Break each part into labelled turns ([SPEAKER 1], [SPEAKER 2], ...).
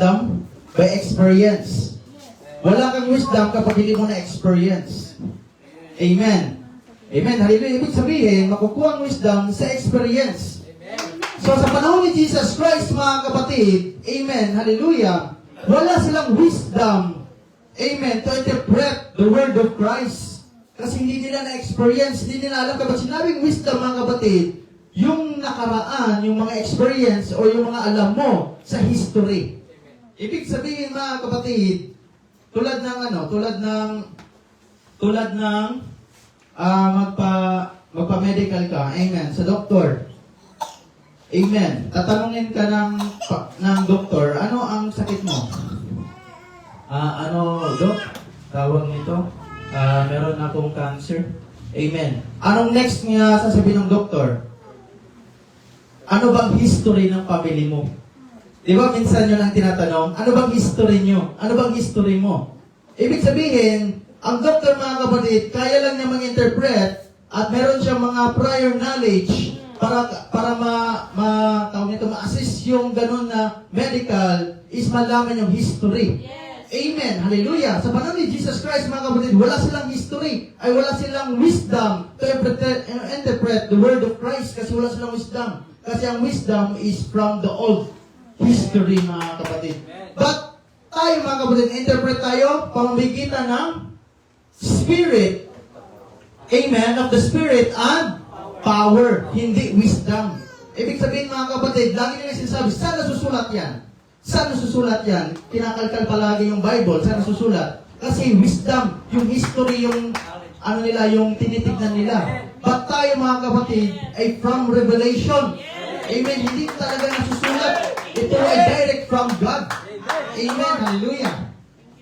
[SPEAKER 1] wisdom? By experience. Wala kang wisdom kapag hindi mo na-experience. Amen. Amen. Hallelujah. Ibig sabihin, makukuha ang wisdom sa experience. So sa panahon ni Jesus Christ, mga kapatid, amen, hallelujah, wala silang wisdom, amen, to interpret the word of Christ. Kasi hindi nila na-experience, hindi nila alam. Kapag sinabing wisdom, mga kapatid, yung nakaraan, yung mga experience, o yung mga alam mo sa history. Ibig sabihin, mga kapatid, tulad ng magpa-medical ka, amen, sa doktor. Amen. Tatanungin ka ng doktor, ano ang sakit mo? Dok? Tawag nito? Meron akong cancer. Amen. Anong next niya sasabihin ng doktor? Ano bang history ng family mo? Di ba minsan yun ang tinatanong? Ano bang history nyo? Ano bang history mo? Ibig sabihin, ang doktor, mga kapatid, kaya lang niya mag-interpret at meron siyang mga prior knowledge para ma-assess yung ganun na medical is malaman yung history.
[SPEAKER 2] Yes.
[SPEAKER 1] Amen. Hallelujah. Sa panahon ni Jesus Christ, mga kapatid, wala silang history. Ay wala silang wisdom to interpret the word of Christ kasi wala silang wisdom. Kasi ang wisdom is from the old history, mga kapatid. But tayo, mga kapatid, interpret tayo pamamagitan ng Spirit. Amen. Of the Spirit and power, hindi wisdom. Ibig sabihin, mga kapatid, lagi nila sinasabi, saan nasusulat yan? Saan nasusulat yan? Kinakalkal palagi yung Bible, saan nasusulat? Kasi wisdom, yung history, yung yung tinitignan nila. But tayo, mga kapatid, ay from Revelation. Amen. Hindi talaga nasusulat. Ito ay direct from God. Amen. Hallelujah.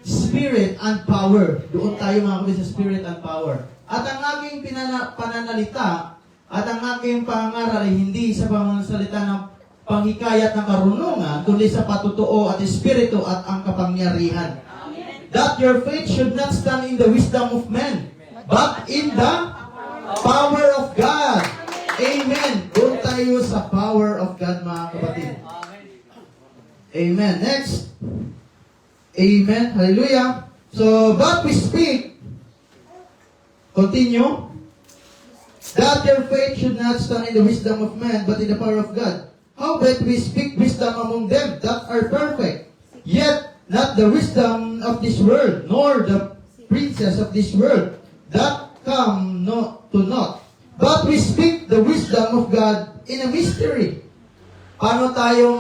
[SPEAKER 1] Spirit and power. Doon tayo, mga kapatid, sa spirit and power. At ang aking pananalita at ang aking pangaral ay hindi sa pamamagitan ng panghikayat ng karunungan, kundi sa patutuo at espiritu at ang kapangyarihan. That your faith should not stand in the wisdom of men, but in the power of God. Amen. Doon tayo sa power of God, mga kapatid. Amen. Next. Amen. Hallelujah. So, but we speak. Continue. That your faith should not stand in the wisdom of man, but in the power of God. Howbeit we speak wisdom among them that are perfect, yet not the wisdom of this world, nor the princes of this world, that come to naught. But we speak the wisdom of God in a mystery. Paano tayo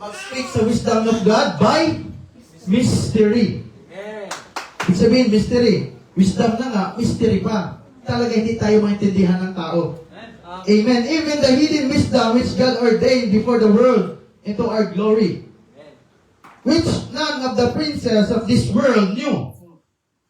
[SPEAKER 1] mag-speak sa wisdom of God? By mystery. Ibig sabihin, mystery. Wisdom na nga, mystery pa. Talaga hindi tayo maintindihan ng tao. Amen. Even the hidden wisdom which God ordained before the world into our glory, which none of the princes of this world knew.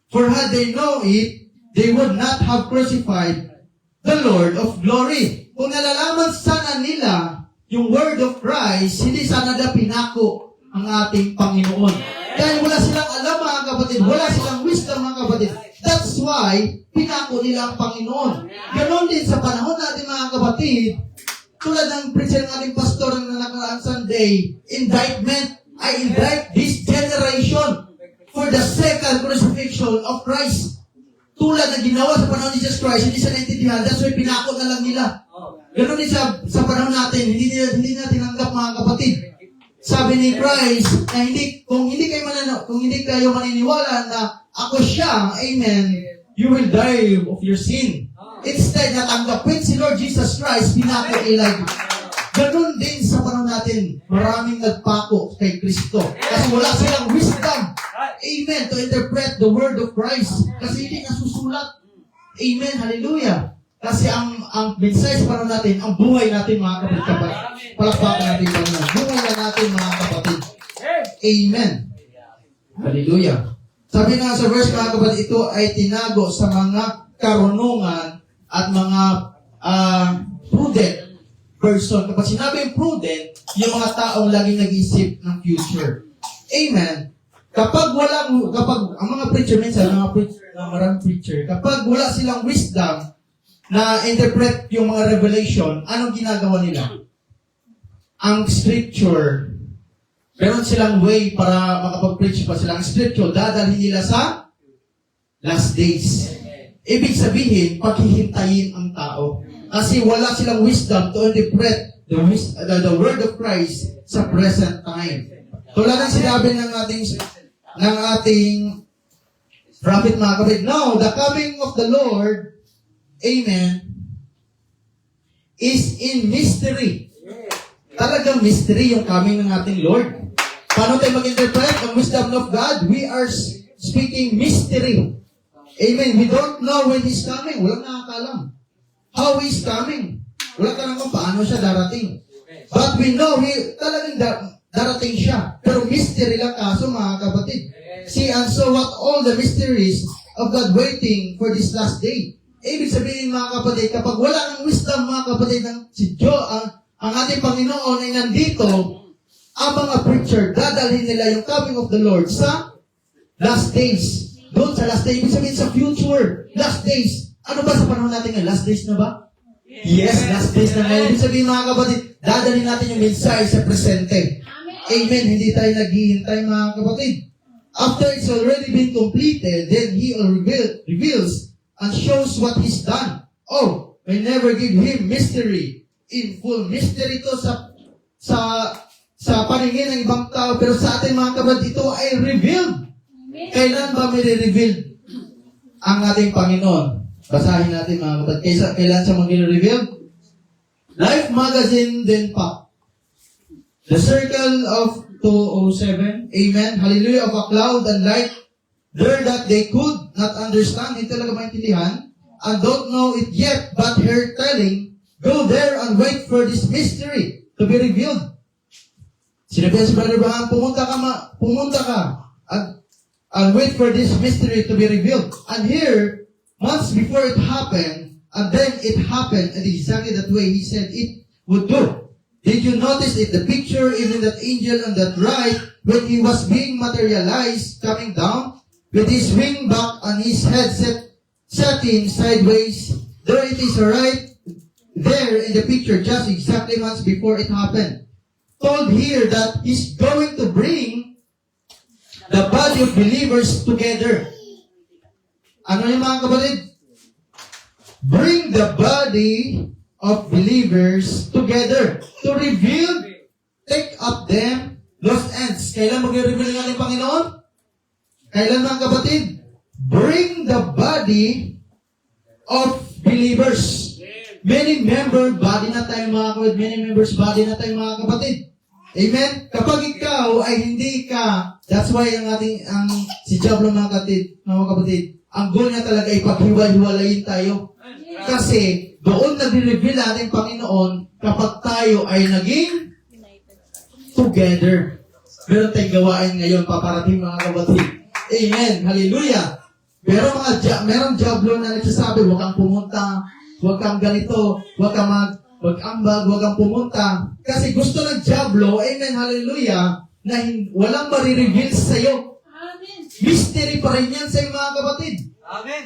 [SPEAKER 1] For had they known it, they would not have crucified the Lord of glory. Kung nalalaman sana nila yung word of Christ, hindi sana na pinako ang ating Panginoon. Dahil wala silang alam, mga kapatid, wala silang wisdom, mga kapatid. That's why, pinako nila ang Panginoon. Ganon din sa panahon natin, mga kapatid, tulad ng preacher ng ating pastor na nakaraang Sunday, indictment, I indict this generation for the second crucifixion of Christ. Tulad na ginawa sa panahon ni Jesus Christ, hindi siya naintindihan, that's why pinako na lang nila. Ganon din sa panahon natin, hindi na tinanggap, mga kapatid. Sabi ni Christ na kung hindi kayo maniniwala na ako siya, amen, you will die of your sin. Instead, natanggapin si Lord Jesus Christ, pinako nila. Ganon din sa panahon natin, maraming nagpako kay Kristo. Kasi wala silang wisdom, amen, to interpret the word of Christ. Kasi hindi nasusulat. Amen, hallelujah. Kasi ang mensahe sa panahon natin, ang buhay natin, mga kapatid. Palakpakan natin, Panginoon. Buhay na natin, mga kapatid. Amen. Hallelujah. Sabi nga sa verse, mga kapatid, ito ay tinago sa mga karunungan at mga prudent person. Kapag sinabing prudent, yung mga taong laging nag-iisip ng future. Amen. Kapag ang mga preacher, minsan, maraming preacher, kapag wala silang wisdom na interpret yung mga revelation, anong ginagawa nila? Ang scripture Meron silang way para makapag-preach pa silang scripture. Dadalhin nila sa last days. Ibig sabihin, paghihintayin ang tao. Kasi wala silang wisdom to interpret the word of Christ sa present time. Tulad ng sinabi ng ating prophet mga kapatid, no, the coming of the Lord, amen, is in mystery. Talagang mystery yung coming ng ating Lord. Paano tayo mag-interpret ang wisdom of God? We are speaking mystery. Amen. We don't know when He's coming. Walang nakakalam. How He's coming. Wala ka lang kung paano siya darating. But we know talagang darating siya. Pero mystery lang kaso mga kapatid. See, and so what all the mysteries of God waiting for this last day. Ibig sabihin mga kapatid, kapag wala ng wisdom mga kapatid ng si Joe, ang ating Panginoon ay nandito, ang mga preacher, dadalhin nila yung coming of the Lord sa last days. Doon sa last days, ibig sabihin sa future, last days. Ano ba sa panahon natin ngayon? Last days na ba? Yes, last days na ngayon. Ibig sabihin mga kapatid, dadalhin natin yung mensahe sa presente. Amen. Hindi tayo naghihintay mga kapatid. After it's already been completed, then He reveals and shows what He's done. Oh, we never give Him mystery. In full mystery to sa paningin ng ibang tao, pero sa ating mga kapatid, ito ay revealed. Kailan ba may revealed ang ating Panginoon? Basahin natin mga kapatid. Kailan siya mag-revealed? Life Magazine din pa. The Circle of 207. Amen. Hallelujah. Of a cloud and light there that they could not understand. Hindi talaga maintindihan. And don't know it yet, but her telling, go there and wait for this mystery to be revealed. Sinabi si Brother Abraham, pumunta ka and wait for this mystery to be revealed. And here, months before it happened, and then it happened in exactly that way He said it would do. Did you notice it? The picture, even that angel on that right, when he was being materialized, coming down, with his wing back and his head setting sideways, there it is right there in the picture, just exactly months before it happened. Told here that He's going to bring the body of believers together. Ano yung mga kapatid? Bring the body of believers together to reveal, take up them, lost ends. Kailan mag-reveal ng ating Panginoon? Kailan mga kapatid? Bring the body of believers. Many member body na tayo mga kapatid. Many members body na tayo mga kapatid. Amen? Kapag ikaw ay hindi ka, that's why si Diablo mga kapatid, ang goal niya talaga ay paghiwa-hiwalayin tayo. Kasi doon nag-reveal ating Panginoon kapag tayo ay naging together. Meron tayong gawain ngayon, paparating mga kapatid. Amen. Hallelujah. Pero meron Diablo na nagsasabi, huwag kang pumunta, huwag kang ganito, huwag kang mag-ambag, huwag kang pumunta. Kasi gusto ng Diablo, amen, hallelujah, na walang marireveal sa iyo.
[SPEAKER 2] Amen.
[SPEAKER 1] Mystery pa rin yan sa iyo mga kapatid.
[SPEAKER 2] Amen.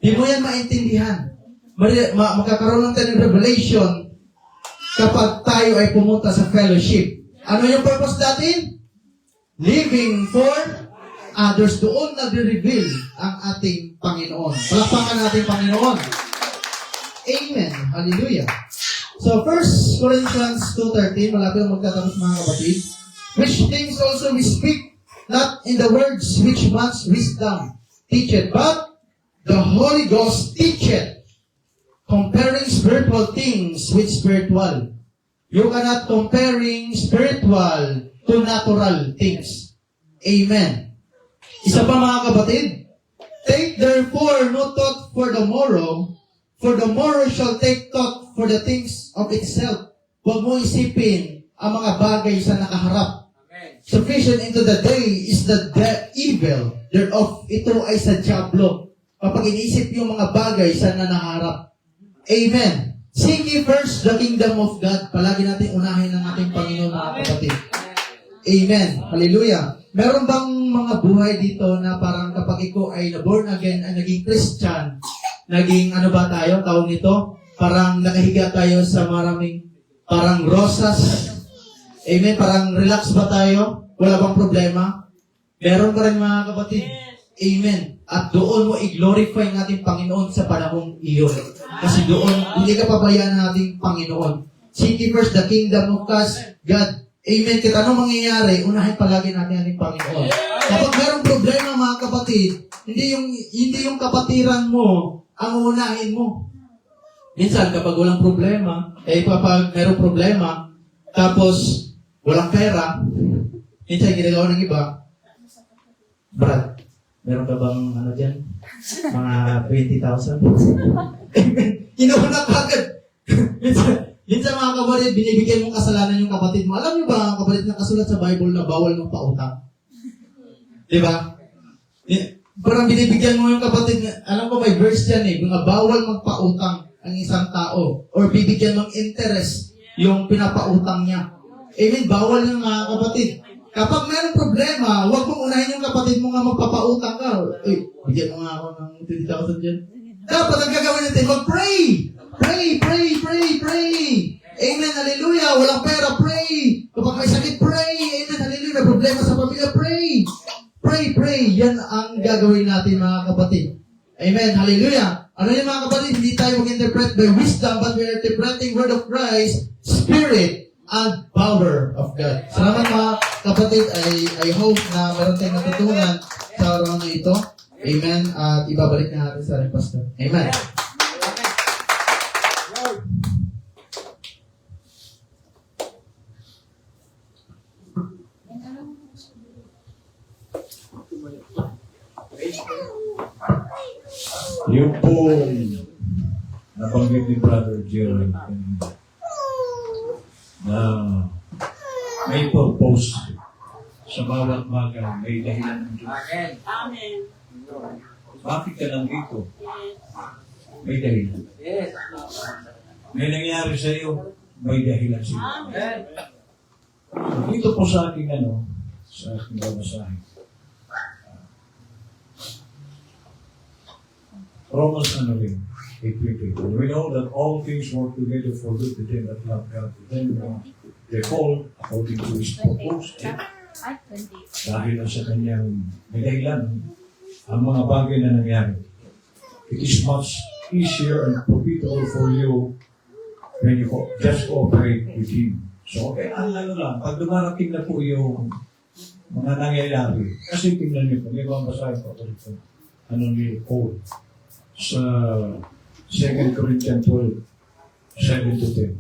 [SPEAKER 1] Di mo yan maintindihan. Magkakaroon lang tayo ng revelation kapag tayo ay pumunta sa fellowship. Ano yung purpose natin? Living for others. Doon nag-reveal ang ating Panginoon. Palakpakan natin Panginoon. Amen. Hallelujah. So, 1 Corinthians 2:13, malapit ang magtatapos mga kapatid. Which things also we speak, not in the words which man's wisdom teacheth, but the Holy Ghost teacheth, comparing spiritual things with spiritual. You cannot comparing spiritual to natural things. Amen. Isa pa mga kapatid, take therefore no thought for the morrow shall take thought for the things of itself. Huwag mo isipin ang mga bagay sa nakaharap.
[SPEAKER 2] Amen.
[SPEAKER 1] Sufficient into the day is the evil thereof. Ito ay sa Diablo. Kapag iniisip yung mga bagay sa nanaharap. Amen. Seek ye first the kingdom of God. Palagi natin unahin ang ating Panginoon mga kapatid. Amen. Hallelujah. Meron bang mga buhay dito na parang kapag ikaw ay na-born again, ay naging Christian, naging ano ba tayo, tawag nito? Parang nakahiga tayo sa maraming, parang rosas. Amen? Parang relax ba tayo? Wala bang problema? Meron pa rin mga kapatid. Amen. At doon mo i-glorify ng ating Panginoon sa panahong iyon. Kasi doon, hindi ka pabayaan ng ating Panginoon. Seek ye first the kingdom of God. Amen. Kahit anong mangyayari, unahin palagi natin ating Panginoon. Kapag merong problema mga kapatid, hindi yung kapatiran mo ang unahin mo. Minsan, kapag walang problema, kapag merong problema, tapos walang pera, minsan ginagawa ng iba, Brad, meron ka bang ano dyan? Mga 20,000? Inuuna ka agad. minsan mga kapatid, binibigyan mong kasalanan yung kapatid mo. Alam niyo ba, kapatid, nakasulat sa Bible na bawal ng pautang? Diba? Parang binibigyan mo yung kapatid, alam ko may verse yan mga bawal magpautang ang isang tao or bibigyan ng interest yung pinapautang niya. Amen, bawal yung mga kapatid. Kapag mayroong problema, huwag mong unahin yung kapatid mo nga magpapautang ka. Bigyan mo nga ako ng 20,000 dyan. Dapat ang gagawin natin, mag-pray! Pray! Amen, hallelujah! Walang pera, pray! Kapag may sakit, pray! Amen, hallelujah! May problema sa pamilya, pray! Pray! Yan ang gagawin natin mga kapatid. Amen, hallelujah! Ano yung mga kapatid? Hindi tayo mag-interpret by wisdom, but we are interpreting word of Christ, Spirit, and power of God. Salamat mga kapatid. I hope na meron tayong natutunan sa araw na ito. Amen. At ibabalik na natin sa ating pastor. Amen.
[SPEAKER 2] Yung po nabanggit ni Brother Jerry na may purpose sa bawat bagay, may dahilan ng Diyos.
[SPEAKER 3] Amen.
[SPEAKER 2] Bakit ka lang dito? May dahilan. May nangyari sa iyo, may dahilan sa iyo.
[SPEAKER 3] Amen.
[SPEAKER 2] Dito po sa ating sa ating babasahin. Romans 8:28. We know that all things work together for good to them that love God, to them they call according to His purpose. Dahil sa kanyang may dahilan ang mga bagay na nangyari. It is much easier and profitable for you when you just cooperate with Him. So, ang lang, pag dumarating na po yung mga nangyayari, kasi tingnan niyo po, may mga basahin po ito, ni Paul, sa 2 Corinthians 12, 7-10.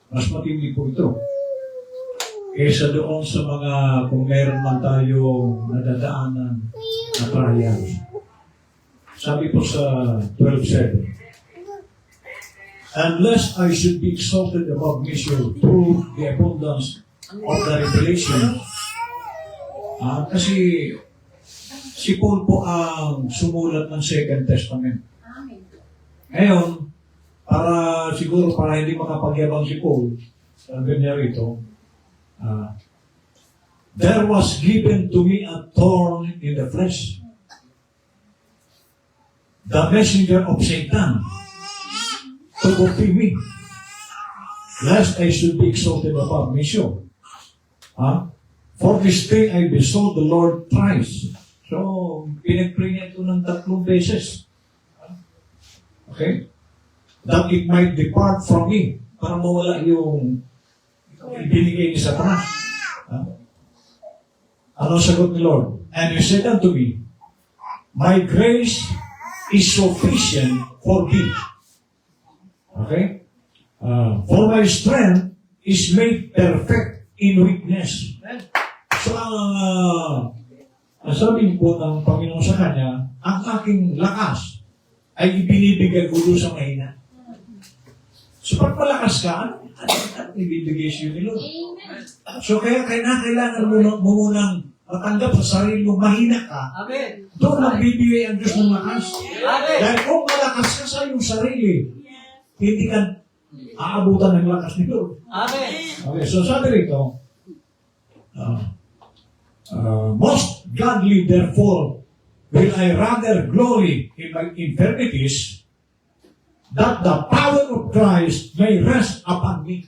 [SPEAKER 2] Mas matindi po ito. Kesa doon sa mga, kung meron man tayong nadadaanan na trials. Sabi po sa 12:7, unless I should be exalted above measure through the abundance of the revelation. Kasi si Paul po ang sumulat ng Second Testament. Ngayon, para hindi makapagyabang si Paul, sabi niya rito, there was given to me a thorn in the flesh, the messenger of Satan, to buffet me, lest I should be exalted above measure. For this thing I besought the Lord thrice. So, pinag-pray niya ito ng 3 beses. Okay? That it might depart from me. Para mawala yung ibinigay ni Satanas. Ano sagot ni Lord? And He said unto me, my grace is sufficient for thee. Okay? For my strength is made perfect in weakness. So, ang sabi po ng Panginoon sa kanya, ang aking lakas ay ibinibigay ko doon sa mahina. So, pag malakas ka, ano ibibigay siya ni Lord? So, kaya kailangan mo munang matanggap sa sarili mo, mahina ka.
[SPEAKER 3] Amen.
[SPEAKER 2] Doon magbibigay ang Diyos ng lakas.
[SPEAKER 3] Amen.
[SPEAKER 2] Dahil kung malakas ka sa iyong sarili, hindi ka aabutan ng lakas ni Lord.
[SPEAKER 3] Amen.
[SPEAKER 2] Okay, so sabi rito, most gladly, therefore, will I rather glory in my infirmities, that the power of Christ may rest upon me.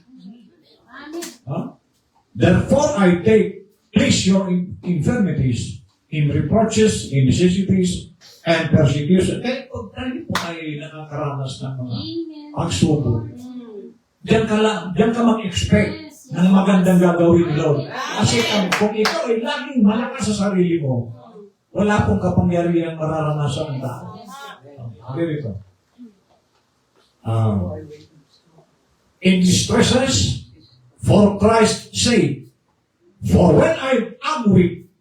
[SPEAKER 2] Therefore I take place your infirmities, in reproaches, in necessities, and persecution. Kaya pag tayo po ay nakakaranas ng mga pagsubok, diyan ka mag-expect ng magandang gagawin ni Lord. Kasi kung ikaw ay laging malakas sa sarili mo, wala pong kapangyarihan mararanasan ng tao. Dito. In distresses, for Christ's sake, for when I am weak,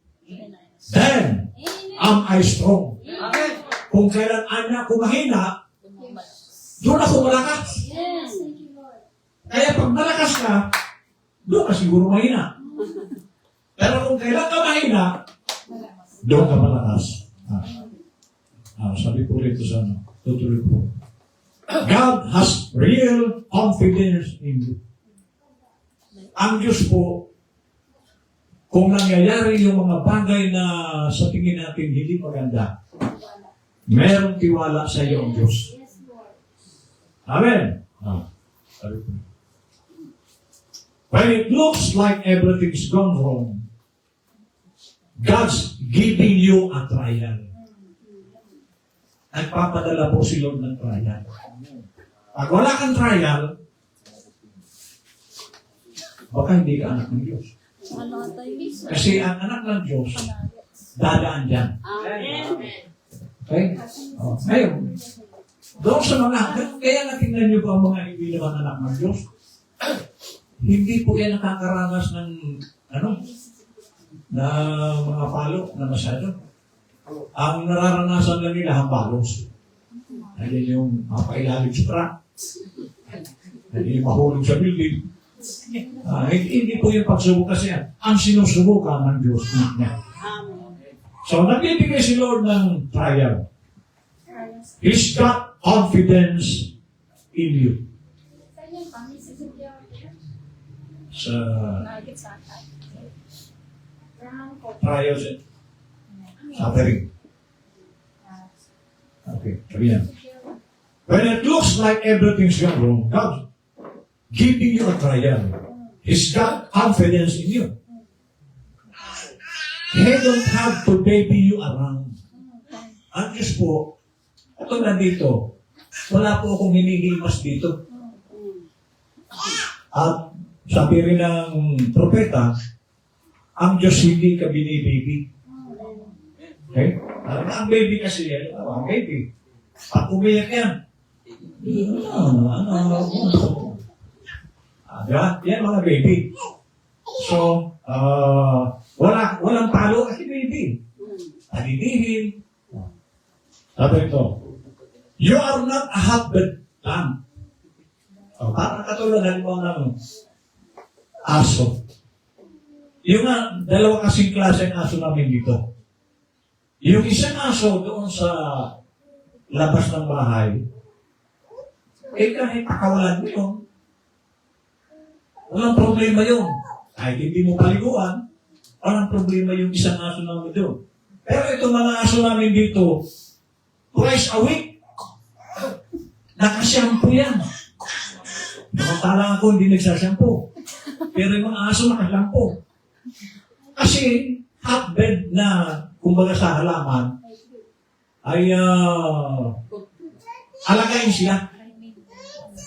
[SPEAKER 2] then am I strong. Kung kailan ako mahina, doon ako malakas. Kaya pag malakas ka, doon ka siguro mahina. Pero kung kailan ka mahina, doon ka malakas. Sabi po rito sa tutuloy po. God has real confidence in you. Ang Diyos po, kung nangyayari yung mga bagay na sa tingin natin hindi maganda, merong tiwala sa iyo ang Diyos. Amen. Sabi po. When it looks like everything's gone wrong, God's giving you a trial. Nagpapadala po si Lord ng trial. Pag wala kang trial, baka hindi ka anak ng Diyos. Kasi ang anak ng Diyos, dadaan dyan. Okay? Ngayon, doon sa mga, kaya natingnan niyo pa ang mga hindi naman anak ng Diyos, hindi po yan nakakaranas ng, na mga palo na masyado. Ang nararanasan lang nila ang palos. Ayun yung mapailalim sa truck. Ayun yung mahulog sa building. Hindi po yung pagsubok kasi yan. Ang sinusubukan ng Diyos niya. So, nagbibigay si Lord ng trial. He's got confidence in you. Sa trials and suffering. Okay, sabi yan. When it looks like everything's gone wrong, God giving you a trial. He's got confidence in you. He don't have to baby you around. Ang Diyos po, ito nandito, wala po akong hinihimas dito. At sabi rin ng propeta, ang Diyos hindi ka binibaby. Okay? Ang baby kasi yan, ang baby. Pag umiyak yan, yan mga baby. So, walang palo kasi baby. Alinihin. Sabi ito, you are not a hotbed lamb. Parang katulad ng aso. Yung dalawa kasing klase ng aso namin dito. Yung isang aso doon sa labas ng bahay, kahit pakawalan mo yun, walang problema yun. Kahit hindi mo paliguan, walang problema yung isang aso namin doon. Pero itong mga aso namin dito, twice a week, nakashampoo yan. Nakatala ako, hindi nagsashampoo. Pero yung mga aso nakashampoo. Kasi, hotbed na, kumbaga sa halaman, ay alagayin siya.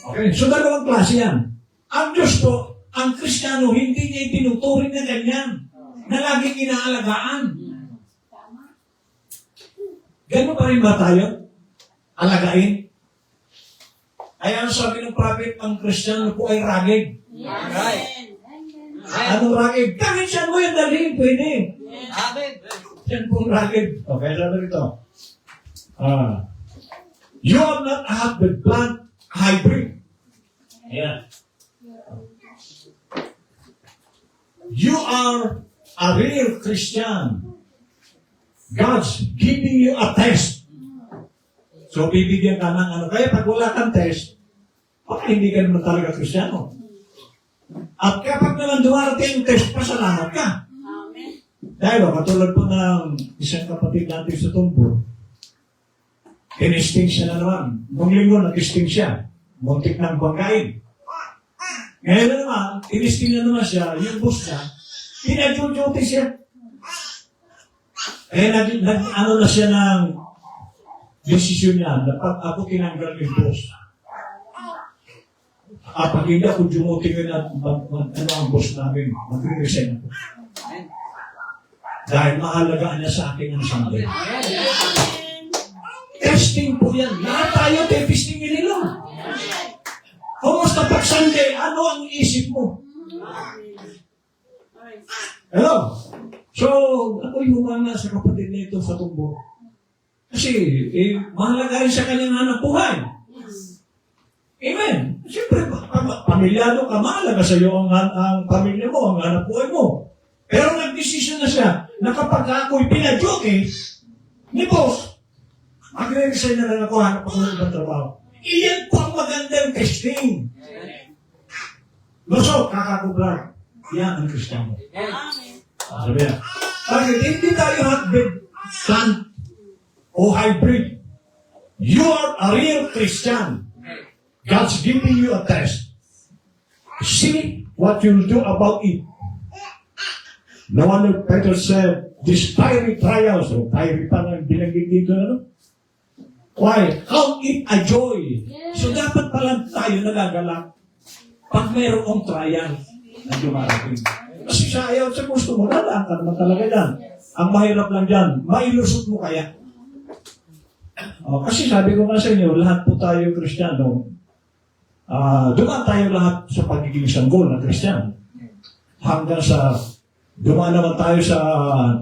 [SPEAKER 2] Okay, so dalawang klase yan. Ang Diyos po, ang Kristiyano, hindi niya itinuturing na ganyan, na laging inaalagaan. Gano'n pa rin ba tayo? Alagain? Ay, ano sabi ng prophet, ang Kristiyano po ay rugged.
[SPEAKER 3] Right.
[SPEAKER 2] Anong rugged? Kahit siya mo yung dalhin, pwede.
[SPEAKER 3] Amen.
[SPEAKER 2] Yan pong rugged. Okay, sabi rito. You are not a hotbed plant hybrid. Yeah. You are a real Christian. God's giving you a test. So, bibigyan ka ng ano. Kaya pag wala kang test, baka hindi ka naman talaga Kristiyano. At kapag naman dumarating ang test, pasalamat ka.
[SPEAKER 3] Amen.
[SPEAKER 2] Dahil katulad po ng isang kapatid natin sa Tumbo, in-sting siya na naman. Nung linggo, nag-sting siya. Muntik ng banggain. Ngayon na naman, tinisting na naman siya, yung boss niya, pinag-duty siya. Ano na siya ng desisyon niya, na pag ako tinanggal yung boss, pag hindi ako dumuti na ano ang boss namin, mag-resign ako. Dahil mahalagaan niya sa akin ang Sunday. Testing po yan. Lahat tayo, testing nila. Kumusta pag Sunday? Ano ang isip mo? Hello? So, ako yung mga sa kapatid nito sa tumbo. Kasi, mahalaga rin sa kanyang hanap buhay. Amen. Siyempre, pamilyado ka, mahalaga sa iyo ang pamilya mo, ang hanap buhay mo. Pero nag-desisyon na siya na kapag ako'y pinag-duty ni boss, mag-resign na lang ako, hanap ako ng ibang trabaho. Iyan po ang magandang testing. Lusok, kakakublar. Yan ang Kristiyano. Sabi na, bakit hindi tayo hotbed, son, o hybrid? You are a real Christian. God's giving you a test. See what you'll do about it. No wonder Peter said, these fiery trials, o fiery pa nga binanggit dito, ano? Why? Count it a joy. So dapat pala tayo nagagalak pag mayroong trial na dumarating. Kasi sa ayaw sa gusto mo, dadaan ka naman talaga yan. Ang mahirap lang dyan, mailusot mo kaya. Kasi sabi ko nga sa inyo, lahat po tayo Kristiyano, dumaan tayo lahat sa pagiging sanggol na Kristiyano. Hanggang sa dumaan naman tayo sa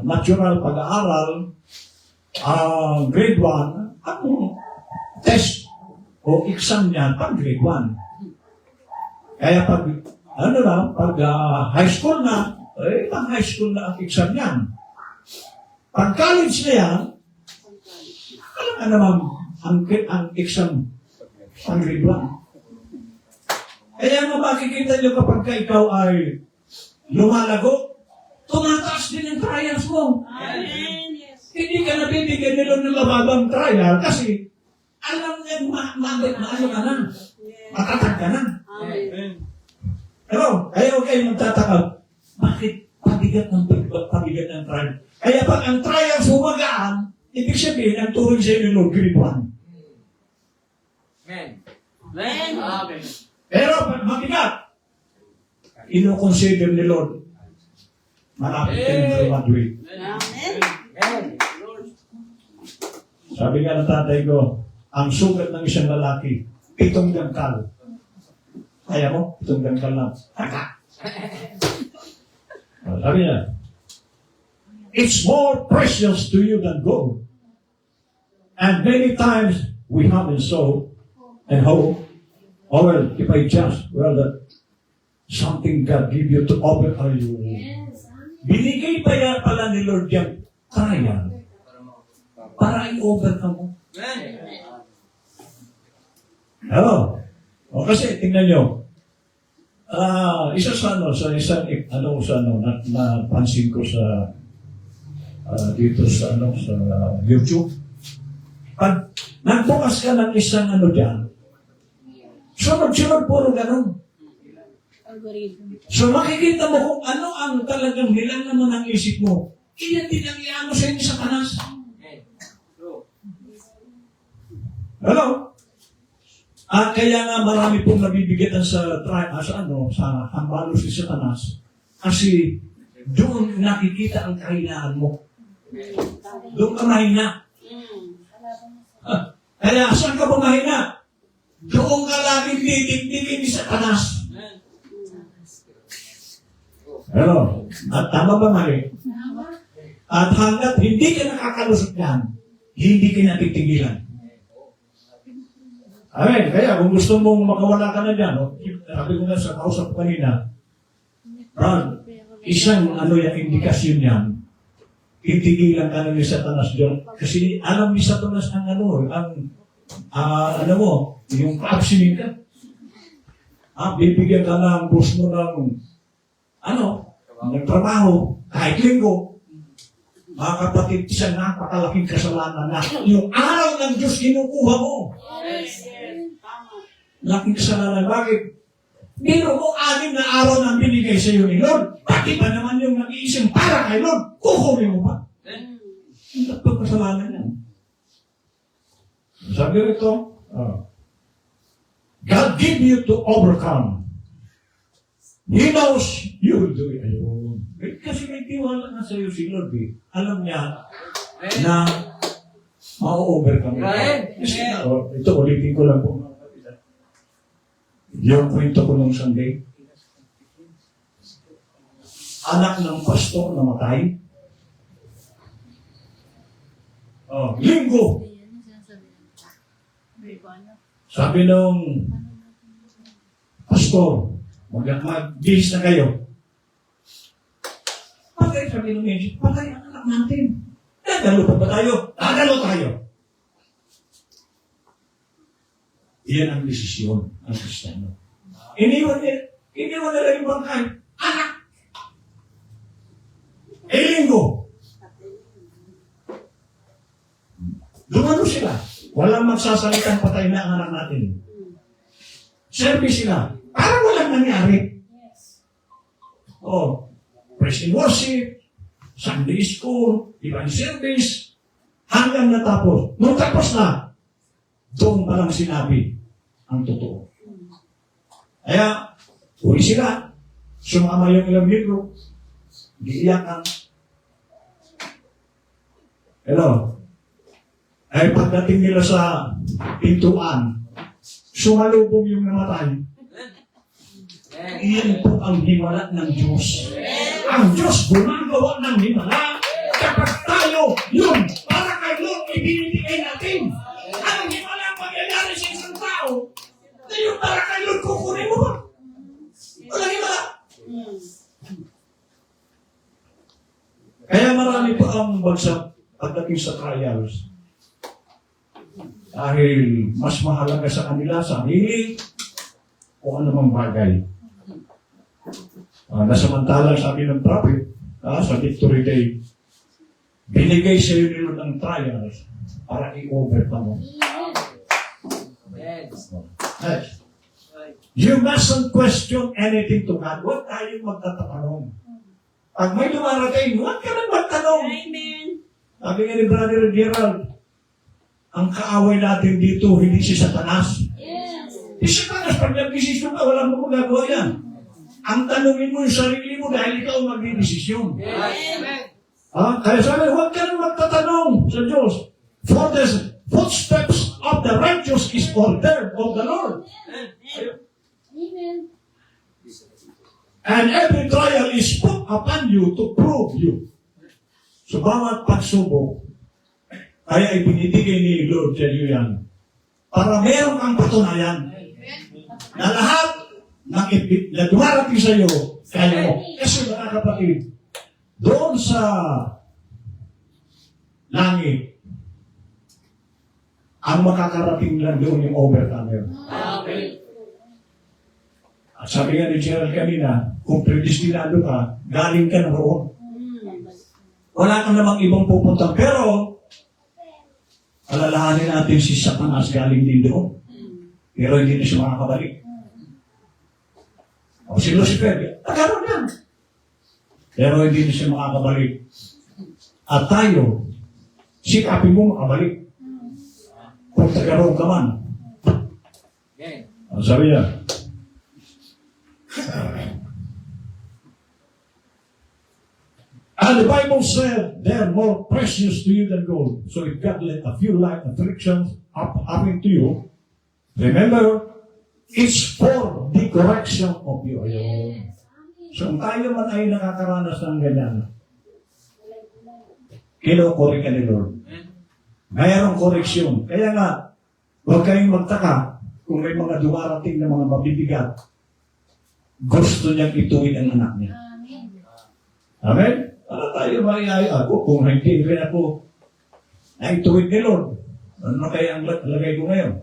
[SPEAKER 2] natural pag-aaral, grade 1, ang test o exam niyan pag grade 1. Kaya pag high school na, pag high school na ang exam niyan. Pag college na yan, alam ka naman ang exam pag grade 1. Kaya nga makikita nyo kapag ka ikaw ay lumalago, tumataas din ang trials mo.
[SPEAKER 3] Amen.
[SPEAKER 2] Hindi ka nabibigyan nila ng mababang trial kasi alam niya maano ka na. Matatag ka na.
[SPEAKER 3] Amen.
[SPEAKER 2] Pero, kaya huwag kayo magtataka, bakit pabigat ng trial? Kaya pag ang trial sumagaan, ibig sabihin, ang turing sa inyo ng grade 1.
[SPEAKER 3] Amen. Amen.
[SPEAKER 2] Pero pag mabigat, ino-consider ni Lord, malapit ka ng graduate.
[SPEAKER 3] Amen.
[SPEAKER 2] Sabi nga ng tatay ko, ang sugat ng isang lalaki, 7 dangkal. Kaya mo? 7 dangkal lang. Haka! Sabi niya, it's more precious to you than gold. And many times we have in soul and hope, oh well, if I just, well, that something God give you to overcome you. Binigay pa yan pala ni Lord yung trial para i-overcome mo. Hello? O kasi, tingnan nyo. Isa sa napansin ko sa dito sa YouTube. Pag nagbukas ka ng isang dyan, sunod-sunod puro ganun. So makikita mo kung ano ang talagang nilaman ng isip mo. Iyan din ang iano sa inyo sa panas. Hello? Kaya nga marami pong nabibigatan sa hambalos ni Satanas. Kasi doon nakikita ang kahinaan mo. Doon ka mahina. Kaya saan ka ba mahina? Doon ka laging titigtigin ni Satanas. Hello? At tama ba mali? At hanggat hindi ka nakakalusot yan, hindi ka natitigilan. Amen. Kaya kung gusto mong makawala ka na dyan, sabi ko nga sa kausap kanina, Brad, isang yung indikasyon yan, titigilan ka na ni Satanas dyan. Kasi alam ni Satanas ang yung pa-absinin ka. Bibigyan ka ng boss mo ng nagtrabaho, kahit linggo. Mga kapatid, isang napakalaking kasalanan na yung araw ng Diyos kinukuha mo. Laking kasalanan. Bakit? Biro mo, 6 na araw na binigay sa iyo ni Lord. Bakit ba naman yung nag-iisip para kay Lord? Kukunin mo ba? Hindi pa kasalanan yan. Sabi rito, God give you to overcome. He knows you will do it. Ayun. Kasi may tiwala na sa iyo si Lord. Alam niya na ma-overcome. Ito, ulitin ko lang po. Yung kwento ko nung Sunday. Anak ng pastor na matay. Linggo. Sabi nung pastor, mag-bihis na kayo. Patay, sabi nung medyo, patay ang anak natin. Dadalo pa ba tayo? Dadalo tayo. Iyan ang desisyon ng Kristiyano. Iniwan nila yung bangkay. Anak! Linggo. Dumano sila. Walang magsasalitang patay na ang anak natin. Service sila. Parang walang nangyari. Praise and worship, Sunday school, divine service, hanggang natapos. Nung tapos na, doon pa lang sinabi ang totoo. Kaya, uwi sila. Sumama yung ilang libro. Giiyakan. Hello? Ay pagdating nila sa pintuan, sumalubong yung namatay. Iyan po ang himala ng Diyos. Ang Diyos gumagawa ng himala kapag tayo yun para kay Lord ibinibigay natin. Ang himala ang mangyayari sa isang tao na yung para kay Lord kukunin mo ba? Walang himala. Kaya marami pa ang bagsak pagdating sa trials. Dahil mas mahalaga sa kanila sarili o anumang bagay. Nasamantalang sabi ng prophet sa Victory Day, binigay sa iyo nila ng trials para i-overcome mo. Next. You mustn't question anything to God. Huwag tayong magtatanong. Pag may dumarating, huwag ka nang magtanong.
[SPEAKER 4] Amen.
[SPEAKER 2] Sabi nga ni Brother Gerald, ang kaaway natin dito, hindi si Satanas.
[SPEAKER 4] Yes.
[SPEAKER 2] Si Satanas, pag nag-desisyon ka, wala mo magagawa yan. Ang tanungin mo yung sarili mo dahil ikaw mag-desisyon.
[SPEAKER 4] Amen.
[SPEAKER 2] Kaya sabi, huwag ka nang magtatanong sa Diyos. For the footsteps of the righteous is ordered of the Lord.
[SPEAKER 4] Amen.
[SPEAKER 2] And every trial is put upon you to prove you. So, bawat pagsubok, kaya ibinibigay ni Lord sa iyo yan. Para meron kang patunayan na lahat na dumarating sa iyo, kaya mo. Kasi mga kapatid, doon sa langit, ang makakarating lang doon yung overcomer.
[SPEAKER 4] Amen.
[SPEAKER 2] At sabi nga ni Gerald kanina, kung predestinado ka, galing ka na roon. Wala kang namang ibang pupunta. Pero, alalahanin natin si Satanas galing din doon. Pero hindi na siya makakabalik. O si Lucifer, nagkaroon yan. Pero hindi na siya makakabalik. At tayo, sikapin mo makabalik. Kung nagkaroon ka man. Ang sabi niya, and the Bible said they're more precious to you than gold. So if God let a few light afflictions happen to you, remember, it's for the correction of you. So kung tayo man ay nakakaranas ng ganyan, kinukuri ka ni Lord. Mayroong koreksyon. Kaya nga, huwag kayong magtaka kung may mga dumarating na mga mabibigat. Gusto niyang ituwid ang anak niya. Amen? Para tayo maiyay ako kung hindi rin ako ay tuwid ni Lord. Ano kaya ang lagay ko ngayon?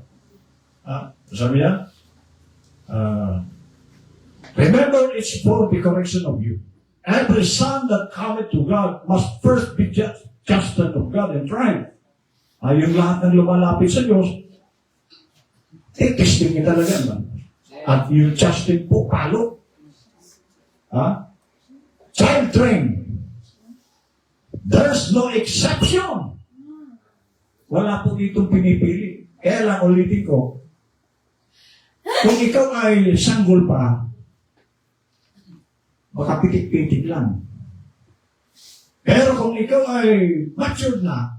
[SPEAKER 2] Sabi niya, remember, it's for the correction of you. Every son that cometh to God must first be chastened of God and tried. Yung lahat ng lumalapit sa Diyos, testing niya talaga man. At you justin po, palo. Ha? Child train. There's no exception. Wala po ditong pinipili. Kaya lang ulitin ko, kung ikaw ay sanggol pa, makapitik-pitik lang. Pero kung ikaw ay matured na,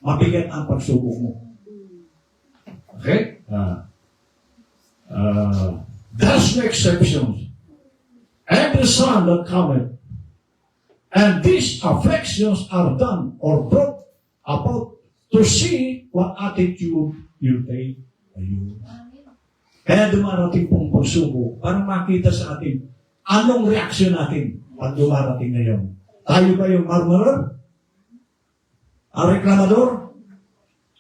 [SPEAKER 2] mabigat ang pagsubok mo. Okay? There's no exceptions. Every son that cometh, and these afflictions are done or brought about to see what attitude you take by you. Kaya dumarating pong pagsubok para makita sa atin anong reaksyon natin pag dumarating ngayon. Tayo ba yung murmurer? Ang reklamador?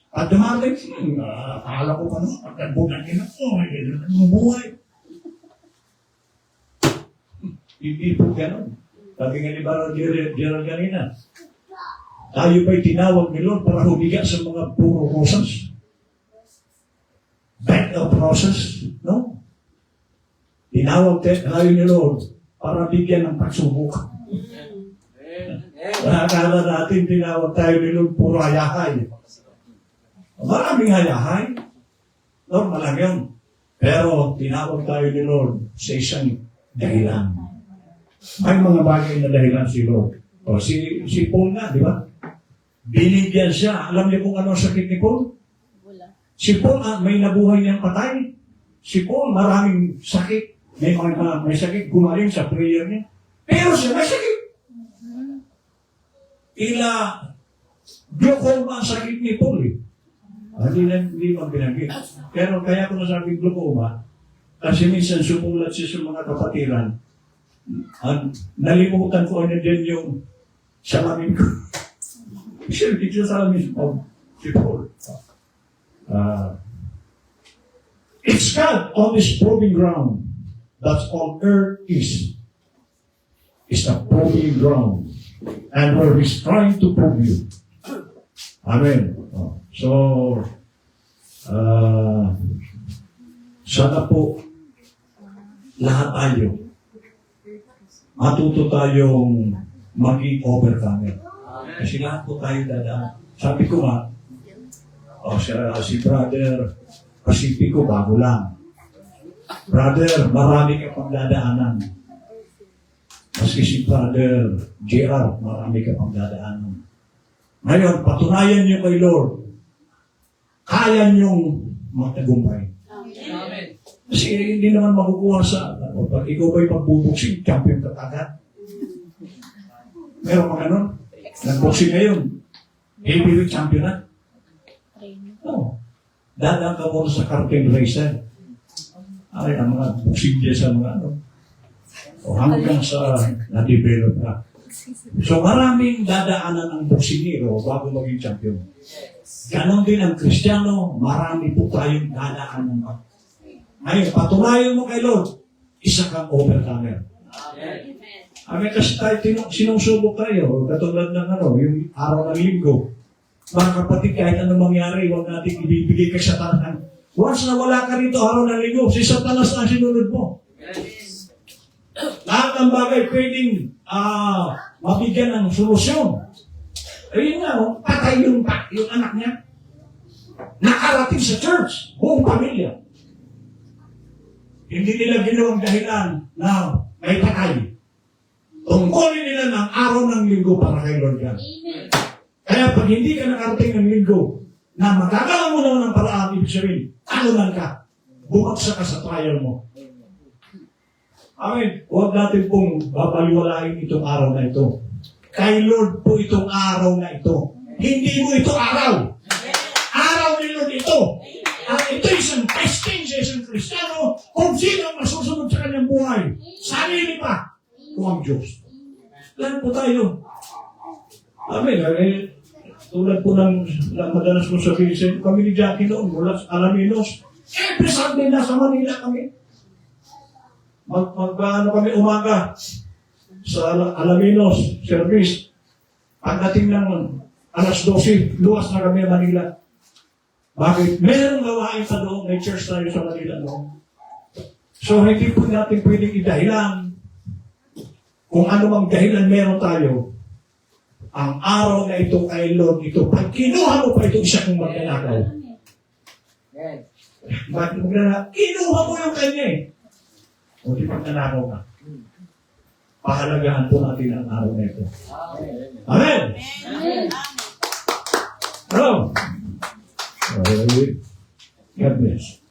[SPEAKER 2] Pag dumarating, akala ko pa naman, pagkabunan nila, ang buhay. Hindi po gano'n. Sabi nga ni Barang Gerald kanina, tayo ba'y tinawag ni Lord para humiga sa mga puro rosas? Bed of roses? No. Tinawag tayo ni Lord para bigyan ng pagsubok. Akala natin tinawag tayo ni Lord puro hayahay. Maraming hayahay. Normal lang yun. Pero tinawag tayo ni Lord sa isang dahilan. May mga bagay na dahilan si Lord. O, si Paul nga, di ba? Binigyan siya. Alam niyo kung ano ang sakit ni Paul? Si Paul, may nabuhay niyang patay. Si Paul, maraming sakit. May sakit, gumaling sa prayer niya. Pero siya, may sakit. Glaucoma ang sakit ni Paul eh. Hindi man binanggit. Pero kaya ko nasabing glaucoma, kasi minsan sumulat siya sa mga kapatiran, nalimutan ko ano din yung salamin ko. Siya, dito sa salamin si Paul. It's God on this proving ground. That's all earth is. It's a proving ground. And where He's trying to prove you. Amen. So, sana po lahat tayo matuto tayong maging overcomer. Kasi lahat po tayo dadaan. Sabi ko nga, si Brother Pacifico bago lang. Brother, marami ka pang dadaanan. Maski si Brother JR, marami ka pang dadaanan. Ngayon, patunayan niyo kay Lord, kaya niyong magtagumpay.
[SPEAKER 3] Amen.
[SPEAKER 2] Kasi hindi naman makukuha sa, pag ikaw ba'y pagbubuksing, champion ka agad. Meron ka ganun? Nag-boxing ngayon, heavyweight champion na? No. Dadaan ka muna sa curtain racer. Ay, ang mga boxing dyan sa mga ano. O hanggang sa na-develop na. So maraming dadaanan ang boksingero bago maging champion. Ganon din ang Kristiyano, marami po tayong dadaanan. Ngayon, patunayan mo kay Lord, isa kang overcomer. Amen. Kasi tayo sinusubok tayo, katulad ng yung araw ng linggo. Mga kapatid, kahit anong mangyari, huwag natin ibibigay kay Satanas. Once na wala ka rito araw ng linggo, si Satanas ang sinunod mo. Lahat ng bagay pwedeng mabigyan ng solusyon. Ayun nga, patay yung anak niya. Nakarating sa church, buong pamilya. Hindi nila ginawang dahilan na may patay. Tungkulin nila ng araw ng linggo para kay Lord God. Kaya pag hindi ka nakarating ng linggo, na magagawa mo naman ng paraan, ibig sabihin, talunan ka. Bumagsak ka sa trial mo. Amen. Huwag natin pong babaliwalain itong araw na ito. Kay Lord po itong araw na ito. Hindi mo ito araw. Araw ni Lord ito. At ito isang testing sa isang Kristiyano kung sino ang masusunod sa kanyang buhay. Sarili pa. O ang Diyos. Lahat po tayo. Amen. Tulad po ng madalas ko sabihin sa kami ni Jackie noon mula sa Alaminos. Every Sunday nasa Manila kami. Kami umaga sa Alaminos service. Pagdating ng alas 12, luwas na kami Manila. Bakit? Mayroong gawain pa doon. May church tayo sa Manila noon. So, hindi po natin pwedeng idahilan kung ano mang dahilan meron tayo. Ang araw na ito ay Lord ito. Pag kinuha mo pa itong isa kong magnanakaw, bakit magnanakaw? Kinuha mo yung kanya eh. O di magnanakaw ka. Pahalagahan po natin ang araw na ito. Amen!
[SPEAKER 4] Amen.
[SPEAKER 2] Hello! God bless.